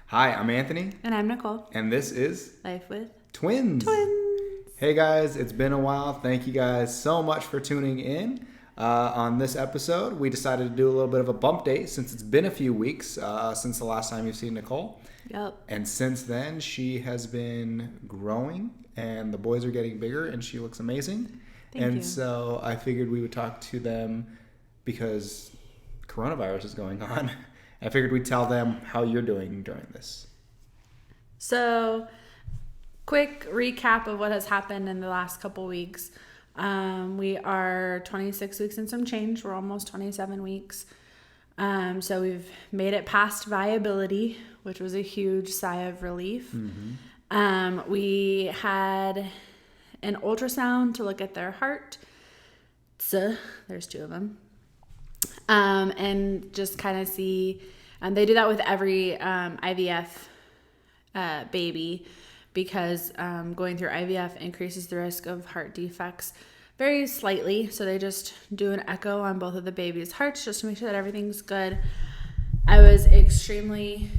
Hi, I'm Anthony, And I'm Nicole. and this is Life with Twins. Twins. Hey guys, it's been a while. Thank you guys so much for tuning in. On this episode, we decided to do a little bit of a bump date since it's been a few weeks since the last time you've seen Nicole. Yep. And since then, she has been growing, and the boys are getting bigger, and she looks amazing. Thank you. So I figured we would talk to them because coronavirus is going on. I figured we'd tell them how you're doing during this. So, quick recap of what has happened in the last couple weeks. We are 26 weeks and some change. We're almost 27 weeks. So we've made it past viability, which was a huge sigh of relief. Mm-hmm. We had an ultrasound to look at their heart. So, there's two of them. And just kind of see, they do that with every IVF baby because going through IVF increases the risk of heart defects very slightly. So they just do an echo on both of the babies' hearts just to make sure that everything's good. I was extremely...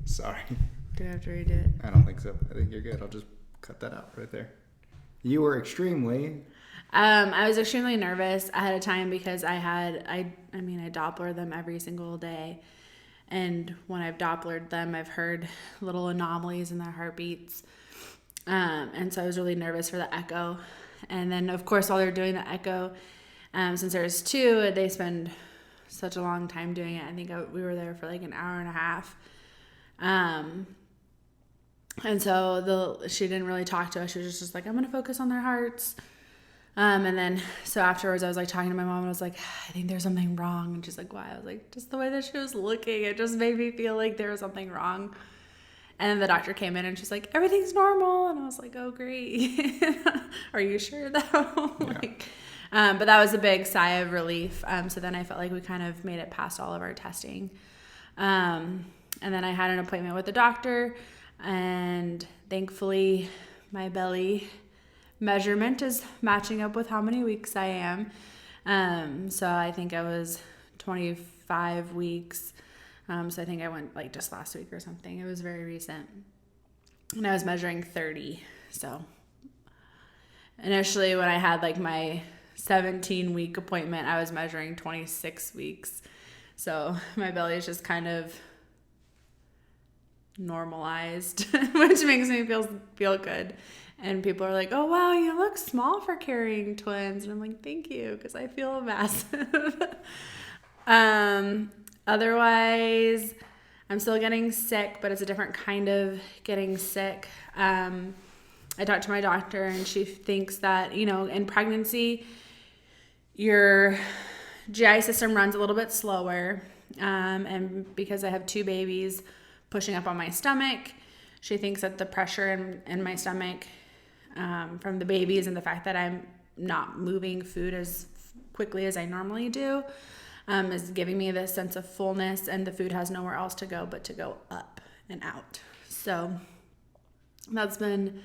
Sorry. Do I have to redo it? I don't think so. I think you're good. I'll just cut that out right there. You were extremely... I was extremely nervous ahead of time because I Doppler them every single day. And when I've Dopplered them, I've heard little anomalies in their heartbeats. And so I was really nervous for the echo. And then, of course, while they're doing the echo, since there's two, they spend such a long time doing it. I think we were there for like an hour and a half. And so she didn't really talk to us. She was just like, I'm going to focus on their hearts. And then, so afterwards I was like talking to my mom and I was like, I think there's something wrong. And she's like, why? I was like, just the way that she was looking, it just made me feel like there was something wrong. And then the doctor came in and she's like, everything's normal. And I was like, oh, great. Are you sure though? Yeah. But that was a big sigh of relief. So then I felt like we kind of made it past all of our testing. And then I had an appointment with the doctor and thankfully my belly measurement is matching up with how many weeks I am. So I think I was 25 weeks. So I think I went like just last week or something. It was very recent. And I was measuring 30. So initially when I had like my 17-week appointment, I was measuring 26 weeks. So my belly is just kind of normalized, which makes me feel good. And people are like, oh, wow, you look small for carrying twins. And I'm like, thank you, because I feel massive. Otherwise, I'm still getting sick, but it's a different kind of getting sick. I talked to my doctor, and she thinks that, in pregnancy, your GI system runs a little bit slower. And because I have two babies pushing up on my stomach, she thinks that the pressure in my stomach from the babies and the fact that I'm not moving food as quickly as I normally do is giving me this sense of fullness, and the food has nowhere else to go but to go up and out. So that's been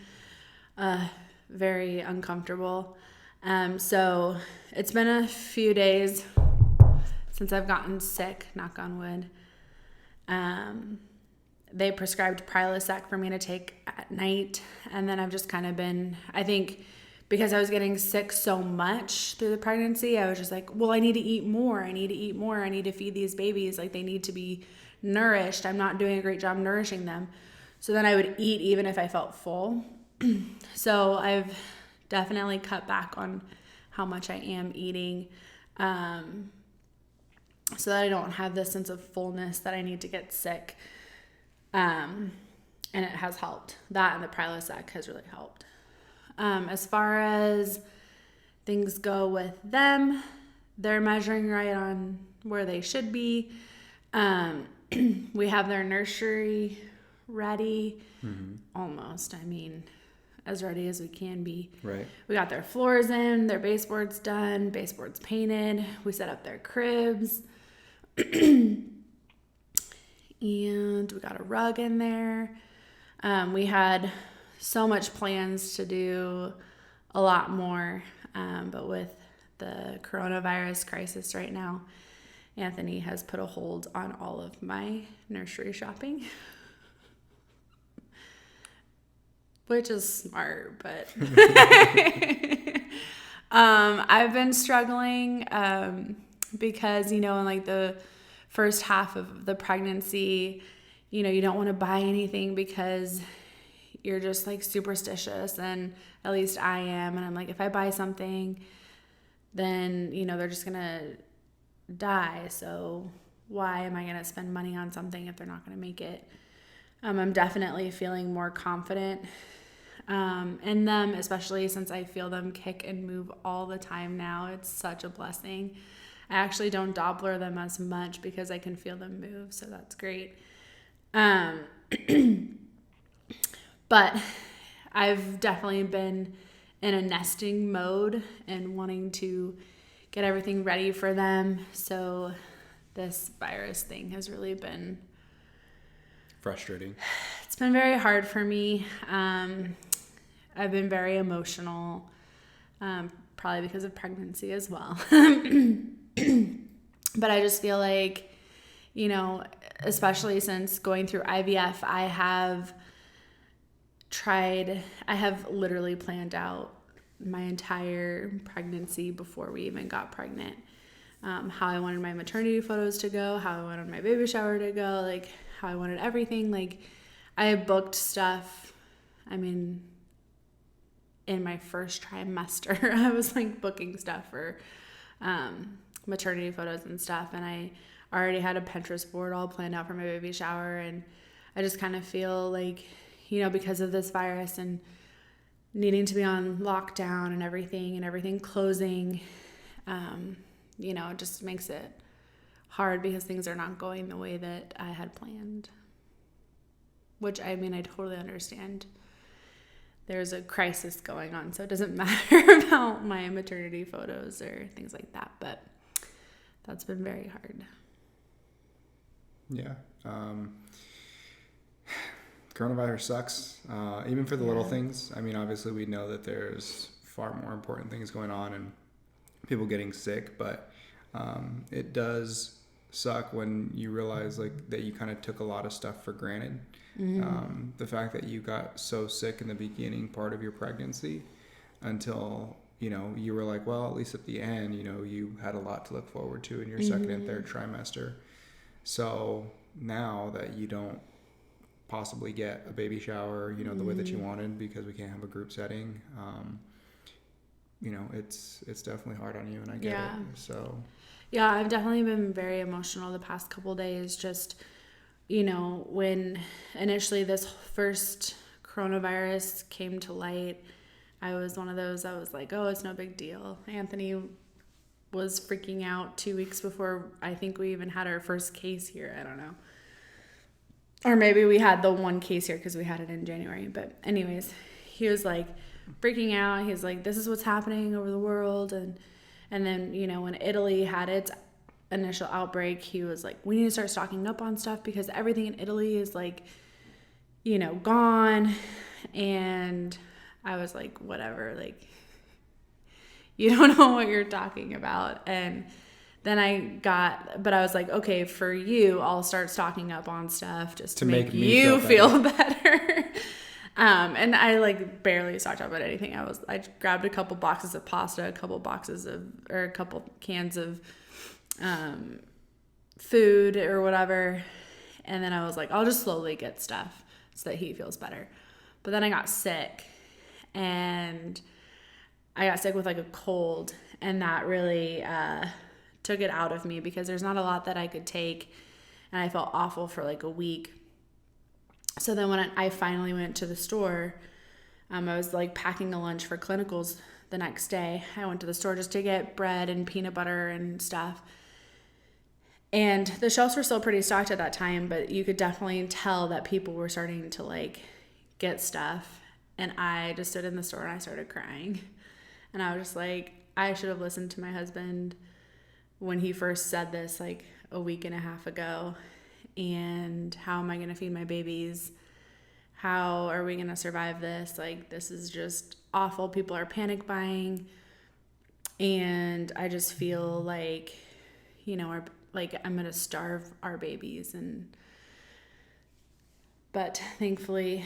very uncomfortable. So it's been a few days since I've gotten sick, knock on wood. They prescribed Prilosec for me to take at night. And then I've just kind of been, I think because I was getting sick so much through the pregnancy, I was just like, well, I need to eat more. I need to eat more. I need to feed these babies. Like they need to be nourished. I'm not doing a great job nourishing them. So then I would eat even if I felt full. So I've definitely cut back on how much I am eating. So that I don't have this sense of fullness that I need to get sick. And it has helped. That and the Prilosec has really helped. As far as things go with them, they're measuring right on where they should be. We have their nursery ready. Mm-hmm. Almost. As ready as we can be. Right. We got their floors in, their baseboards done, baseboards painted. We set up their cribs. And we got a rug in there. We had so much plans to do a lot more, but with the coronavirus crisis right now, Anthony has put a hold on all of my nursery shopping, which is smart, but I've been struggling because, in like the first half of the pregnancy, you don't want to buy anything because you're just like superstitious, and at least I am. And I'm like, if I buy something, then, they're just going to die. So why am I going to spend money on something if they're not going to make it? I'm definitely feeling more confident in them, especially since I feel them kick and move all the time now. It's such a blessing. I actually don't Doppler them as much because I can feel them move, so that's great. But I've definitely been in a nesting mode and wanting to get everything ready for them. So this virus thing has really been frustrating. It's been very hard for me. I've been very emotional, probably because of pregnancy as well. But I just feel like, especially since going through IVF, I have literally planned out my entire pregnancy before we even got pregnant. How I wanted my maternity photos to go, how I wanted my baby shower to go, like how I wanted everything. Like I booked stuff. In my first trimester, I was like booking stuff for maternity photos and stuff. And I already had a Pinterest board all planned out for my baby shower. And I just kind of feel like, because of this virus and needing to be on lockdown and everything closing, it just makes it hard because things are not going the way that I had planned. Which, I totally understand. There's a crisis going on, so it doesn't matter about my maternity photos or things like that, but that's been very hard. Yeah. Coronavirus sucks, even for the little things. Obviously we know that there's far more important things going on and people getting sick, but it does suck when you realize like that you kind of took a lot of stuff for granted. Mm-hmm. The fact that you got so sick in the beginning part of your pregnancy until, you were like, well, at least at the end, you had a lot to look forward to in your second and third trimester. So now that you don't possibly get a baby shower, the way that you wanted because we can't have a group setting, it's definitely hard on you, and I get it. So yeah, I've definitely been very emotional the past couple days. Just, when initially this first coronavirus came to light, I was one of those, I was like, oh, it's no big deal. Anthony was freaking out 2 weeks before I think we even had our first case here. I don't know. Or maybe we had the one case here because we had it in January. But anyways, he was like freaking out. He was like, this is what's happening over the world. And then, when Italy had its initial outbreak, he was like, we need to start stocking up on stuff because everything in Italy is like, gone. And I was like, whatever, like, you don't know what you're talking about. And then but I was like, okay, for you, I'll start stocking up on stuff just to make you feel better. And I like barely stocked up on anything. I grabbed a couple boxes of pasta, a couple cans of food or whatever. And then I was like, I'll just slowly get stuff so that he feels better. But then I got sick, and I got sick with like a cold, and that really took it out of me because there's not a lot that I could take, and I felt awful for like a week. So then when I finally went to the store, I was like packing a lunch for clinicals the next day. I went to the store just to get bread and peanut butter and stuff. And the shelves were still pretty stocked at that time, but you could definitely tell that people were starting to like get stuff. And I just stood in the store and I started crying. And I was just like, I should have listened to my husband when he first said this like a week and a half ago. And how am I going to feed my babies? How are we going to survive this? Like, this is just awful. People are panic buying. And I just feel like, I'm going to starve our babies. But thankfully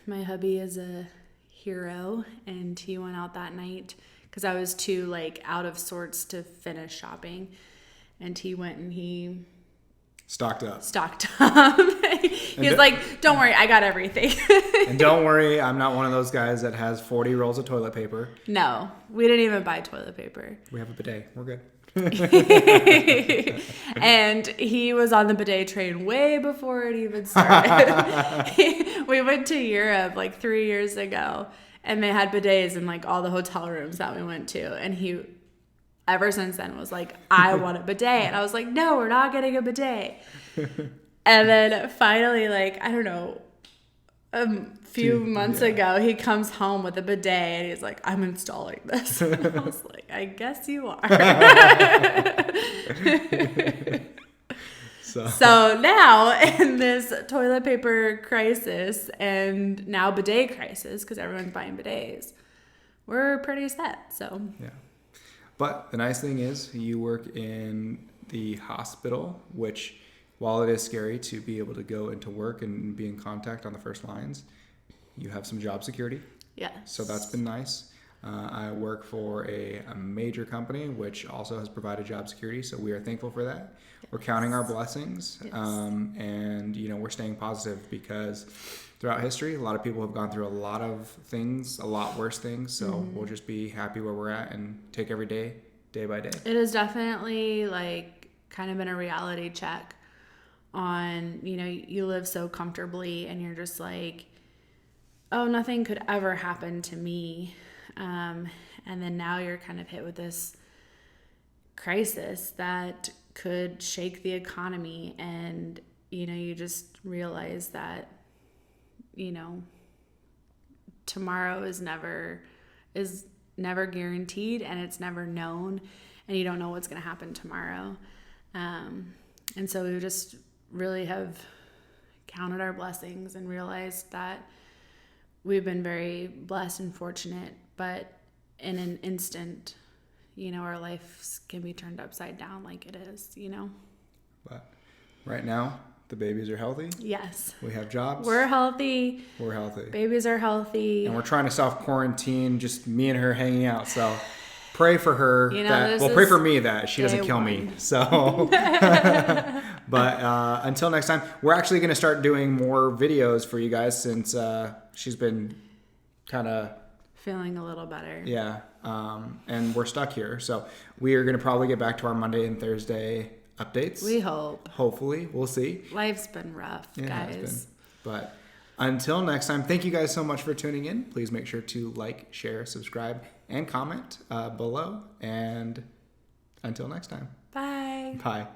my hubby is a hero, and he went out that night because I was too out of sorts to finish shopping, and he went and he stocked up. He was like, don't worry, I got everything. And don't worry, I'm not one of those guys that has 40 rolls of toilet paper. No, we didn't even buy toilet paper. We have a bidet. We're good. And he was on the bidet train way before it even started. We went to Europe 3 years ago, and they had bidets in all the hotel rooms that we went to, and he ever since then was like, I want a bidet. And I was like, no, we're not getting a bidet. And then finally, I don't know, a few months ago, he comes home with a bidet, and he's like, I'm installing this. And I was like, I guess you are. So now, in this toilet paper crisis and now bidet crisis, because everyone's buying bidets, we're pretty set. So yeah. But the nice thing is you work in the hospital, which, while it is scary to be able to go into work and be in contact on the first lines, you have some job security. Yes. So that's been nice. I work for a major company, which also has provided job security. So we are thankful for that. Yes. We're counting our blessings. Yes. And, we're staying positive because throughout history, a lot of people have gone through a lot of things, a lot worse things. So we'll just be happy where we're at and take every day, day by day. It has definitely kind of been a reality check on, you live so comfortably and you're just oh, nothing could ever happen to me. And then now you're kind of hit with this crisis that could shake the economy. And, you just realize that, tomorrow is never guaranteed, and it's never known, and you don't know what's going to happen tomorrow. And so we just really have counted our blessings and realized that we've been very blessed and fortunate, but in an instant, our lives can be turned upside down like it is, But right now, the babies are healthy. Yes. We have jobs. We're healthy. We're healthy. Babies are healthy. And we're trying to self-quarantine, just me and her hanging out. So pray for her. Pray for me that she doesn't kill me. So, but until next time, we're actually going to start doing more videos for you guys since she's been kind of feeling a little better. Yeah. And we're stuck here. So we are going to probably get back to our Monday and Thursday updates. We hope. Hopefully. We'll see. Life's been rough, guys. It has been. But until next time, thank you guys so much for tuning in. Please make sure to like, share, subscribe, and comment below. And until next time. Bye. Bye.